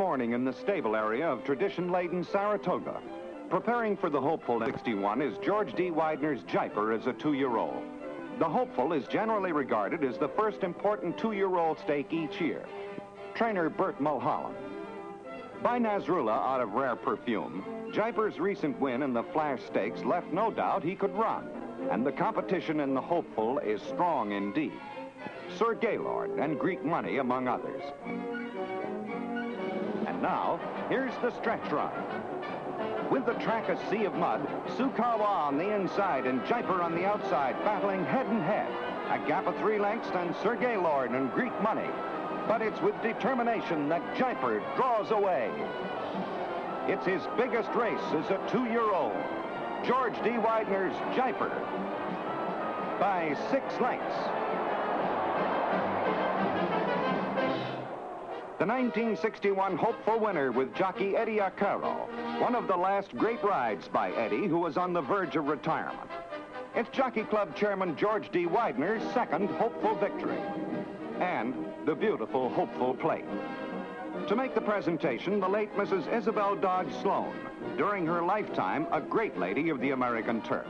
morning in the stable area of tradition-laden Saratoga. Preparing for the hopeful 61 is George D. Widener's Jaipur as a 2-year-old. The hopeful is generally regarded as the first important 2-year-old stake each year. Trainer Bert Mulholland. By Nasrullah out of Rare Perfume, Jaipur's recent win in the Flash Stakes left no doubt he could run, and the competition in the hopeful is strong indeed. Sir Gaylord and Greek Money among others. And now, here's the stretch run. With the track a sea of mud, Sukawa on the inside and Jaipur on the outside battling head and head. A gap of 3 lengths and Sir Gaylord and Greek Money. But it's with determination that Jaipur draws away. It's his biggest race as a 2-year-old. George D. Widener's Jaipur by 6 lengths. The 1961 hopeful winner with jockey Eddie Arcaro, one of the last great rides by Eddie, who was on the verge of retirement. It's Jockey Club Chairman George D. Widener's second hopeful victory, and the beautiful hopeful plate. To make the presentation, the late Mrs. Isabel Dodge Sloan, during her lifetime a great lady of the American turf.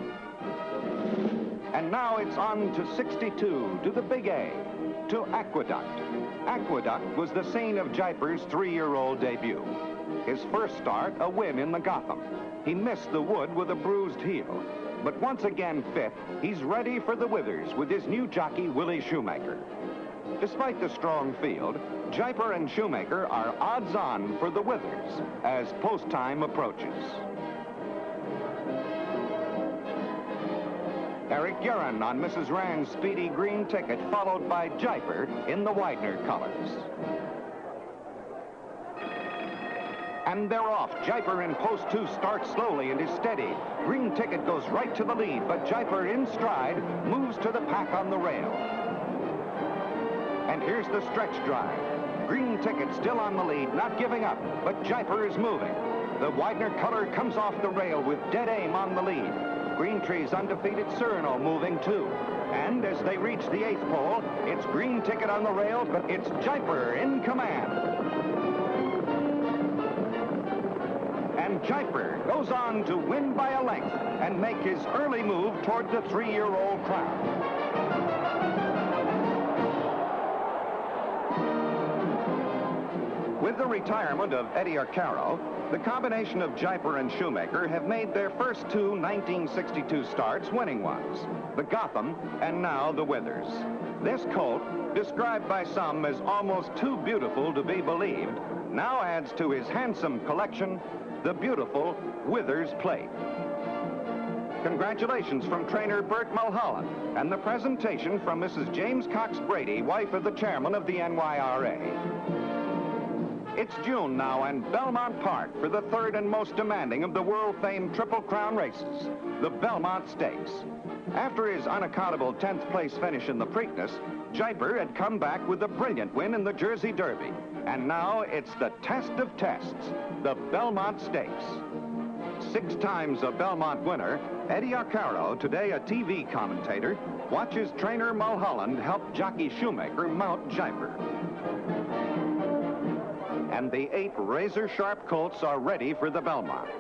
And now it's on to 62, to the Big A, to Aqueduct. Aqueduct was the scene of Jaipur's 3-year-old debut. His first start, a win in the Gotham. He missed the wood with a bruised heel. But once again fit, he's ready for the withers with his new jockey, Willie Shoemaker. Despite the strong field, Jaipur and Shoemaker are odds-on for the withers as post-time approaches. Eric Guerin on Mrs. Rand's speedy green ticket, followed by Jaipur in the Widener colors. And they're off. Jaipur in post 2 starts slowly and is steady. Green ticket goes right to the lead, but Jaipur in stride moves to the pack on the rail. And here's the stretch drive. Green ticket still on the lead, not giving up, but Jaipur is moving. The Widener color comes off the rail with dead aim on the lead. Green Tree's undefeated Cyrano moving too. And as they reach the 8th pole, it's Green Ticket on the rail, but it's Jaipur in command. And Jaipur goes on to win by a length and make his early move toward the 3-year-old crown. With the retirement of Eddie Arcaro, the combination of Jaipur and Shoemaker have made their first 2 1962 starts winning ones, the Gotham and now the Withers. This colt, described by some as almost too beautiful to be believed, now adds to his handsome collection the beautiful Withers plate. Congratulations from trainer Bert Mulholland and the presentation from Mrs. James Cox Brady, wife of the chairman of the NYRA. It's June now, and Belmont Park for the 3rd and most demanding of the world-famed Triple Crown races, the Belmont Stakes. After his unaccountable 10th place finish in the Preakness, Jaipur had come back with a brilliant win in the Jersey Derby. And now it's the test of tests, the Belmont Stakes. 6 times a Belmont winner, Eddie Arcaro, today a TV commentator, watches trainer Mulholland help jockey Shoemaker mount Jaipur. And the 8 razor-sharp colts are ready for the Belmont.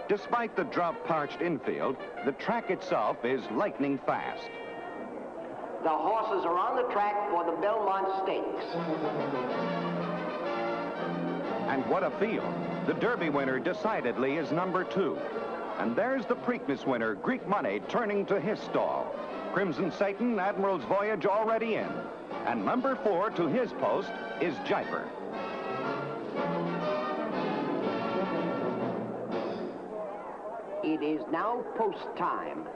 Despite the drought-parched infield, the track itself is lightning fast. The horses are on the track for the Belmont Stakes. And what a field. The Derby winner decidedly is number 2. And there's the Preakness winner, Greek Money, turning to his stall. Crimson Satan, Admiral's Voyage already in. And number 4 to his post is Jaipur. It is now post time.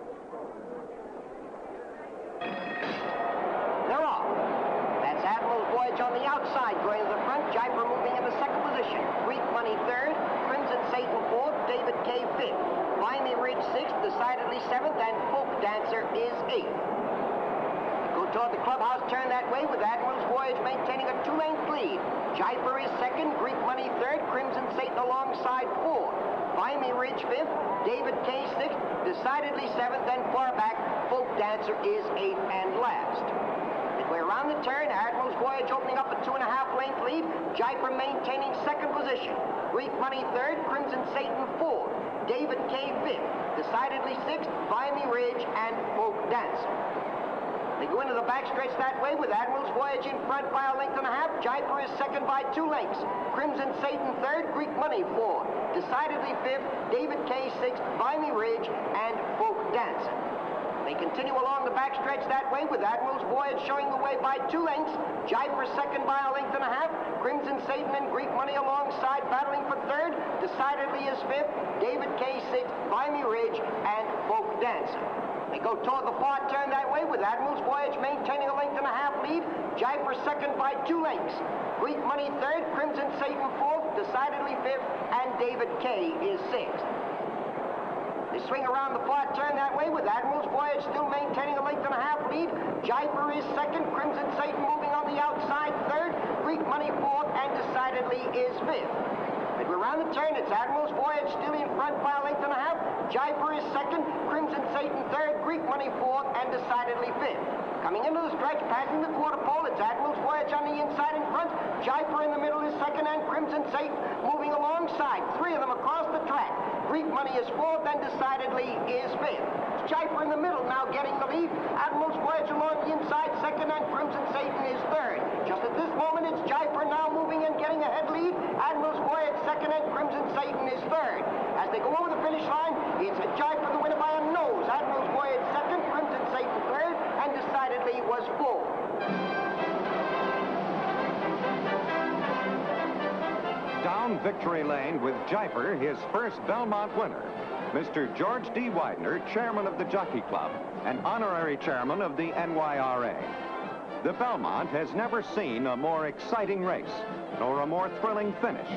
They're off. That's Admiral's Voyage on the outside, going to the front. Jaipur moving in the 2nd position. Greek Money 3rd, Crimson Satan 4th, David K 5th. Blimey Ridge 6th, decidedly 7th, and Folk Dancer is 8th. Go toward the clubhouse, turn that way with Admiral's Voyage maintaining a 2-length lead. Jaipur is 2nd, Greek Money 3rd, Crimson Satan alongside 4th. Blimey Ridge 5th, David K 6th, decidedly 7th, and far back, Folk Dancer is 8th and last. The We're around the turn. Admiral's Voyage opening up a 2.5-length lead. Jaipur maintaining second position. Greek Money third. Crimson Satan fourth. David K fifth. Decidedly sixth. Vimy Ridge and Folk Dancer. They go into the backstretch that way with Admiral's Voyage in front by 1.5 lengths. Jaipur is second by 2 lengths. Crimson Satan third. Greek Money fourth. Decidedly fifth. David K sixth. Vimy Ridge and Folk Dancer. They continue along the backstretch that way with Admiral's Voyage showing the way by 2 lengths. Jaipur second by 1.5 lengths. Crimson Satan and Greek Money alongside battling for third. Decidedly is fifth. David K sixth. Vimy Ridge and Folk Dancer. They go toward the far turn that way with Admiral's Voyage maintaining 1.5 lengths lead. Jaipur second by 2 lengths. Greek Money third. Crimson Satan fourth. Decidedly fifth. And David K is sixth. They swing around the far turn that way with Admiral's Voyage still maintaining 1.5 lengths lead. Jaipur is second. Crimson Satan moving on the outside third. Greek Money fourth and Decidedly is fifth. As we're around the turn, it's Admiral's Voyage still in front by 1.5 lengths. Jaipur is second. Crimson Satan third. Greek Money fourth and Decidedly fifth. Coming into the stretch, passing the quarter pole, it's Admiral's Voyage on the inside in front. Jaipur in the middle is second and Crimson Satan moving alongside. 3 of them across the track. Greek Money is fourth and Decidedly is fifth. It's Jaipur in the middle now getting the lead. Admiral's Voyage along the inside second and Crimson Satan is third. Just at this moment, it's Jaipur now moving and getting a head lead. Admiral's Voyage second and Crimson Satan is third. As they go over the finish line, it's Jaipur the winner by a nose. Admiral's Voyage second, Crimson Satan third, and Decidedly was fourth. Down victory lane with Jaipur, his first Belmont winner, Mr. George D. Widener, chairman of the Jockey Club and honorary chairman of the NYRA. The Belmont has never seen a more exciting race, nor a more thrilling finish,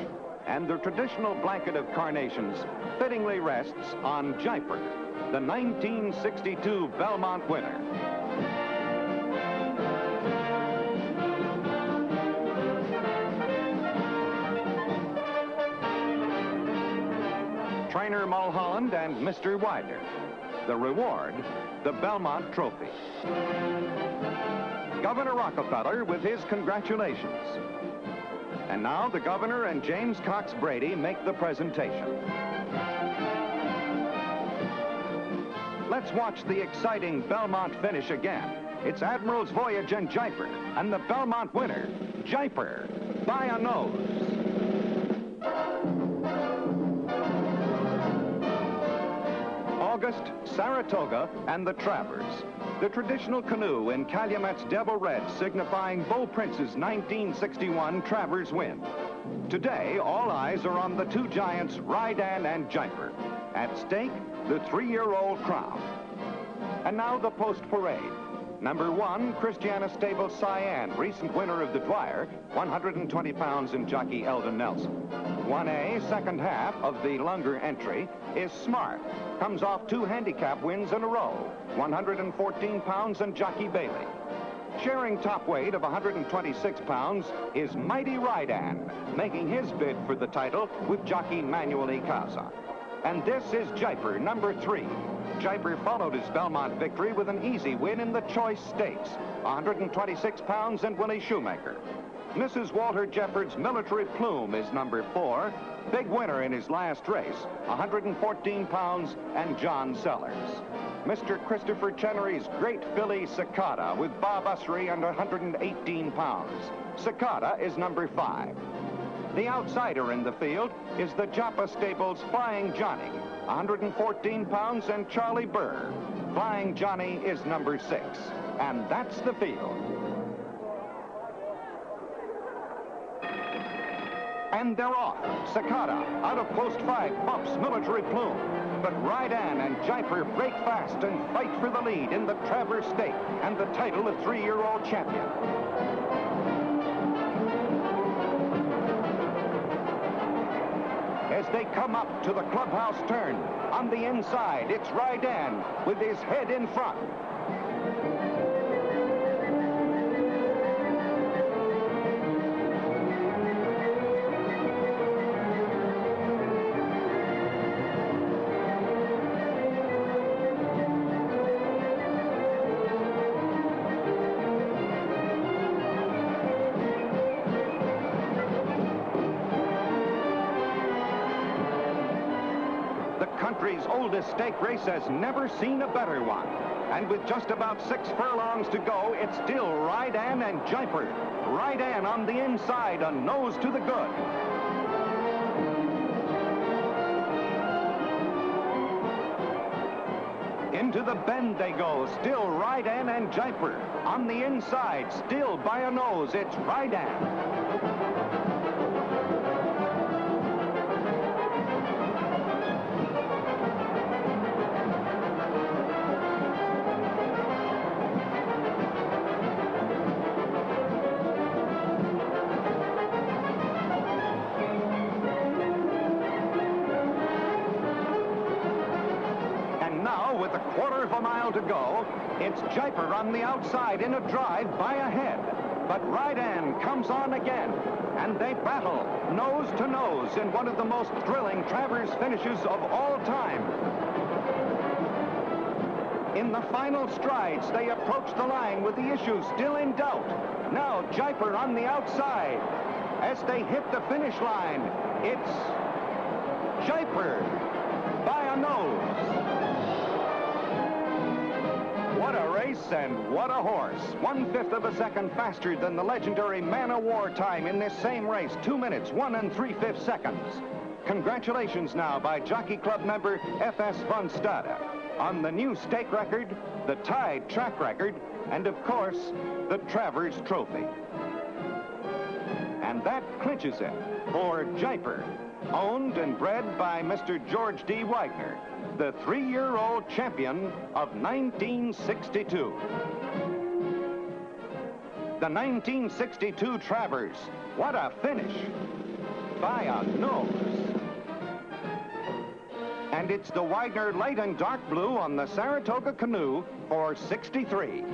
and the traditional blanket of carnations fittingly rests on Jaipur, the 1962 Belmont winner. Trainer Mulholland and Mr. Widener. The reward, the Belmont Trophy. Governor Rockefeller with his congratulations. And now the governor and James Cox Brady make the presentation. Let's watch the exciting Belmont finish again. It's Admiral's Voyage and Jaipur, and the Belmont winner, Jaipur, by a nose. August, Saratoga, and the Travers. The traditional canoe in Calumet's Devil Red signifying Beau Prince's 1961 Travers win. Today, all eyes are on the 2 giants, Widener and Jaipur. At stake, the 3-year-old crown. And now the post parade. Number 1, Christiana Stable Cyan, recent winner of the Dwyer, 120 pounds in jockey Eldon Nelson. 1A, second half of the Lunger entry, is Smart. Comes off 2 handicap wins in a row, 114 pounds in jockey Bailey. Sharing top weight of 126 pounds is Mighty Widener, making his bid for the title with jockey Manuel Icaza. And this is Jaipur, number 3. Jaipur followed his Belmont victory with an easy win in the Choice Stakes, 126 pounds and Willie Shoemaker. Mrs. Walter Jeffords' Military Plume is number 4, big winner in his last race, 114 pounds and John Sellers. Mr. Christopher Chenery's Great Filly Cicada with Bob Ussery under 118 pounds. Cicada is number 5. The outsider in the field is the Joppa Stables Flying Johnny, 114 pounds, and Charlie Burr. Flying Johnny is number 6. And that's the field. And they're off. Cicada, out of post 5, bumps Military Plume. But Widener and Jaipur break fast and fight for the lead in the Travers Stakes and the title of 3-year-old champion. As they come up to the clubhouse turn, on the inside, it's Widener with his head in front. country's oldest stake race has never seen a better one. And with just about 6 furlongs to go, it's still Widener and Jaipur. Widener on the inside, a nose to the good. Into the bend they go, still Widener and Jaipur. On the inside, still by a nose, it's Widener. With a quarter of a mile to go, it's Jaipur on the outside in a drive by a head. But Widener comes on again, and they battle nose to nose in one of the most thrilling Travers finishes of all time. In the final strides, they approach the line with the issue still in doubt. Now Jaipur on the outside. As they hit the finish line, it's Jaipur by a nose. What a race and what a horse. 1/5 of a second faster than the legendary Man of War time in this same race. 2 minutes, 1 3/5 seconds. Congratulations now by Jockey Club member F.S. von Stade on the new stake record, the tied track record, and of course, the Travers Trophy. And that clinches it for Jaipur, owned and bred by Mr. George D. Widener, the 3-year-old champion of 1962. The 1962 Travers, what a finish, by a nose. And it's the Widener light and dark blue on the Saratoga canoe for 63.